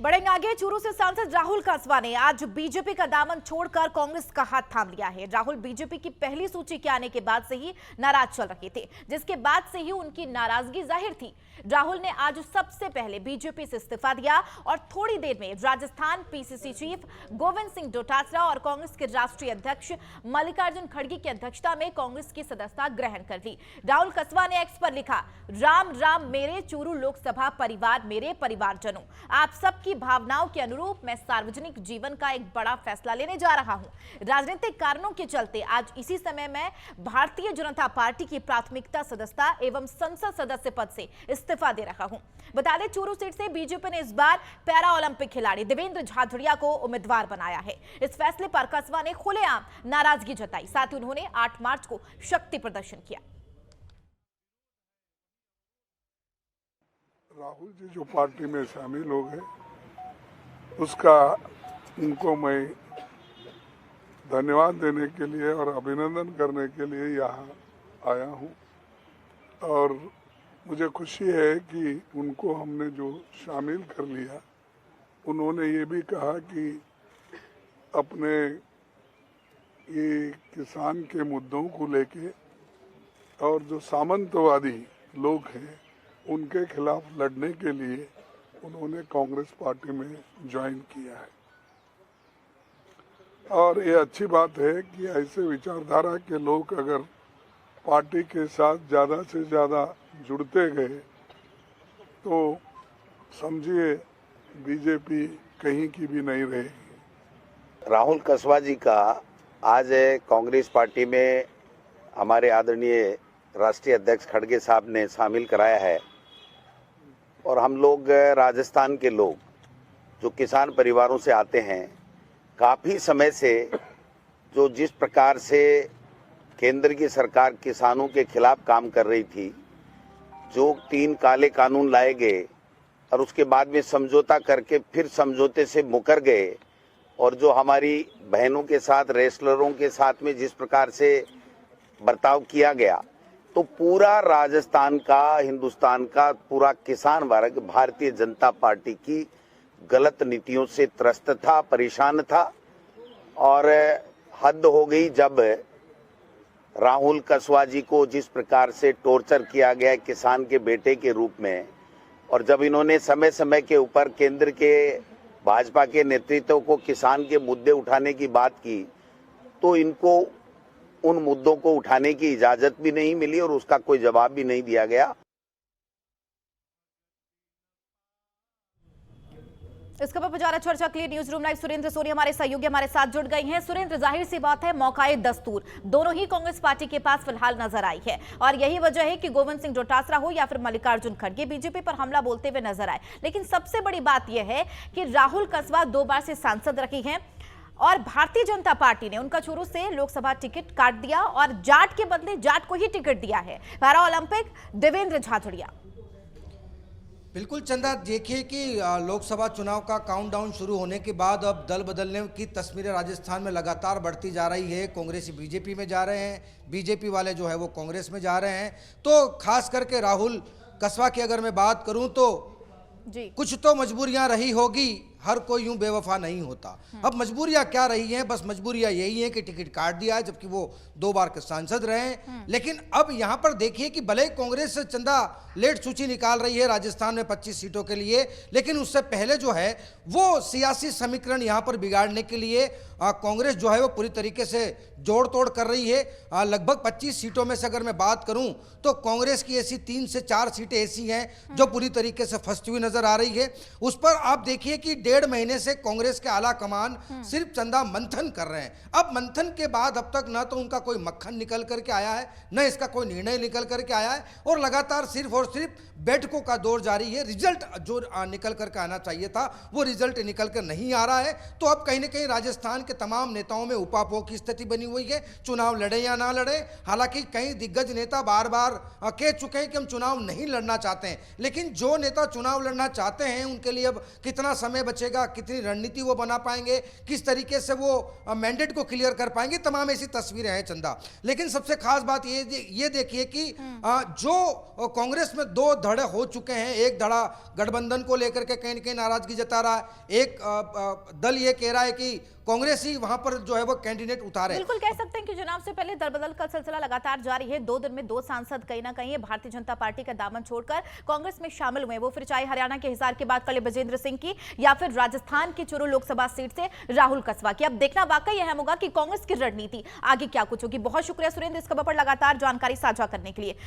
बढ़ेंगे आगे। चूरू से सांसद राहुल कसवा ने आज बीजेपी का दामन छोड़कर कांग्रेस का हाथ थाम लिया है। राहुल बीजेपी की पहली सूची के आने के बाद से ही नाराज चल रहे थे, जिसके बाद से ही उनकी नाराजगी जाहिर थी। राहुल ने आज सबसे पहले बीजेपी से इस्तीफा दिया और थोड़ी देर में राजस्थान पीसीसी चीफ गोविंद सिंह डोटासरा और कांग्रेस के राष्ट्रीय अध्यक्ष मल्लिकार्जुन खड़गे की अध्यक्षता में कांग्रेस की सदस्यता ग्रहण कर ली। राहुल कसवा ने एक्स पर लिखा, राम राम मेरे चूरू लोकसभा परिवार, मेरे परिवारजनों, आप सबकी भावनाओं के अनुरूप मैं सार्वजनिक जीवन का एक बड़ा फैसला लेने जा रहा हूं। राजनीतिक कारणों के चलते आज इसी समय मैं भारतीय जनता पार्टी की प्राथमिकता सदस्यता एवं संसद सदस्य पद से इस्तीफा दे रहा हूं। बता दें, चूरू सीट से बीजेपी ने इस बार पैरा ओलंपिक खिलाड़ी देवेंद्र झाझड़िया को उम्मीदवार बनाया है। इस फैसले पर कसवा ने खुलेआम नाराजगी जताई। साथ ही उन्होंने 8 मार्च को शक्ति प्रदर्शन किया। राहुल जी जो पार्टी में शामिल हो गए, उसका उनको मैं धन्यवाद देने के लिए और अभिनंदन करने के लिए यहाँ आया हूँ। और मुझे खुशी है कि उनको हमने जो शामिल कर लिया। उन्होंने ये भी कहा कि अपने ये किसान के मुद्दों को लेके और जो सामंतवादी लोग हैं उनके खिलाफ लड़ने के लिए उन्होंने कांग्रेस पार्टी में ज्वाइन किया है। और ये अच्छी बात है कि ऐसे विचारधारा के लोग अगर पार्टी के साथ ज़्यादा से ज़्यादा जुड़ते गए तो समझिए बीजेपी कहीं की भी नहीं रहेगी। राहुल कसवा जी का आज कांग्रेस पार्टी में हमारे आदरणीय राष्ट्रीय अध्यक्ष खड़गे साहब ने शामिल कराया है। और हम लोग राजस्थान के लोग जो किसान परिवारों से आते हैं, काफ़ी समय से जो जिस प्रकार से केंद्र की सरकार किसानों के खिलाफ काम कर रही थी, जो 3 काले कानून लाए गए और उसके बाद में समझौता करके फिर समझौते से मुकर गए, और जो हमारी बहनों के साथ, रेसलरों के साथ में जिस प्रकार से बर्ताव किया गया, तो पूरा राजस्थान का, हिंदुस्तान का पूरा किसान वर्ग भारतीय जनता पार्टी की गलत नीतियों से त्रस्त था, परेशान था। और हद हो गई जब राहुल कसवा जी को जिस प्रकार से टॉर्चर किया गया किसान के बेटे के रूप में, और जब इन्होंने समय समय के ऊपर केंद्र के भाजपा के नेतृत्व को किसान के मुद्दे उठाने की बात की, तो इनको उन मुद्दों को उठाने की इजाजत भी नहीं मिली और उसका कोई जवाब भी नहीं दिया गया। इस खबर पर ज्यादा चर्चा के लिए news room live Surendra Soni हमारे सहयोगी हमारे साथ जुड़ गए हैं। सुरेंद्र, जाहिर सी बात है मौकाए दस्तूर दोनों ही कांग्रेस पार्टी के पास फिलहाल नजर आई है, और यही वजह है कि गोविंद सिंह डोटासरा हो या फिर मल्लिकार्जुन खड़गे बीजेपी पर हमला बोलते हुए नजर आए। लेकिन सबसे बड़ी बात यह है कि राहुल कसवा 2 बार से सांसद रहे हैं और भारतीय जनता पार्टी ने उनका चूरू से लोकसभा टिकट काट दिया और जाट के बदले जाट को ही टिकट दिया है। Para Olympic Devendra Jhajharia. बिल्कुल चंदा, देखिए कि लोकसभा चुनाव का काउंटडाउन शुरू होने के बाद अब दल बदलने की तस्वीरें राजस्थान में लगातार बढ़ती जा रही है। कांग्रेसी बीजेपी में जा रहे हैं, बीजेपी वाले जो है वो कांग्रेस में जा रहे हैं। तो खास करके राहुल कसवा की अगर मैं बात करूं तो जी, कुछ तो मजबूरियां रही होगी, हर कोई यूं बेवफा नहीं होता। अब मजबूरियां क्या रही हैं? बस मजबूरियां यही है कि टिकट काट दिया है, जबकि वो 2 बार के सांसद रहे। लेकिन अब यहां पर देखिए कि भले कांग्रेस चंदा लेट सूची निकाल रही है राजस्थान में 25 सीटों के लिए, लेकिन उससे पहले जो है वो सियासी समीकरण यहां पर बिगाड़ने के लिए कांग्रेस जो है वो पूरी तरीके से जोड़ तोड़ कर रही है। लगभग 25 सीटों में से अगर मैं बात करूं तो कांग्रेस की ऐसी 3 से 4 सीटें ऐसी हैं जो पूरी तरीके से फंसती हुई नजर आ रही है। उस पर आप देखिए कि 1.5 महीने से कांग्रेस के आला कमान सिर्फ चंदा मंथन कर रहे हैं। अब मंथन के बाद अब तक ना तो उनका कोई मक्खन निकल करके आया है, न इसका कोई निर्णय निकल करके आया है, और लगातार सिर्फ और सिर्फ बैठकों का दौर जारी है। रिजल्ट जो निकल करके आना चाहिए था वो रिजल्ट निकल कर नहीं आ रहा है। तो अब कहीं ना कहीं राजस्थान के तमाम नेताओं में उपापोह की स्थिति बनी हुई है, चुनाव लड़े या ना लड़े। हालांकि कई दिग्गज नेता बार बार कह चुके हैं कि हम चुनाव नहीं लड़ना चाहते हैं, लेकिन जो नेता चुनाव लड़ना चाहते हैं उनके लिए अब कितना समय बचे बचेगा, कितनी रणनीति वो बना पाएंगे, किस तरीके से वो मैंडेट को क्लियर कर पाएंगे, तमाम ऐसी तस्वीरें हैं चंदा। लेकिन सबसे खास बात ये देखिए कि जो कांग्रेस में दो धड़े हो चुके हैं, एक धड़ा गठबंधन को लेकर के कहीं न कहीं नाराजगी जता रहा है, एक दल ये कह रहा है कि कांग्रेस ही वहां पर जो है वो कैंडिडेट उतारे। बिल्कुल कह सकते हैं कि चुनाव से पहले दल बदल का सिलसिला लगातार जारी है। 2 दिन में 2 सांसद कहीं ना कहीं भारतीय जनता पार्टी का दामन छोड़कर कांग्रेस में शामिल हुए, वो फिर चाहे हरियाणा के हिसार के बाद कले बजेंद्र सिंह की या फिर राजस्थान की चुरू लोकसभा सीट से राहुल कसवा की। अब देखना वाकई अहम होगा कि कांग्रेस की रणनीति आगे क्या कुछ होगी। बहुत शुक्रिया सुरेंद्र इस खबर पर लगातार जानकारी साझा करने के लिए।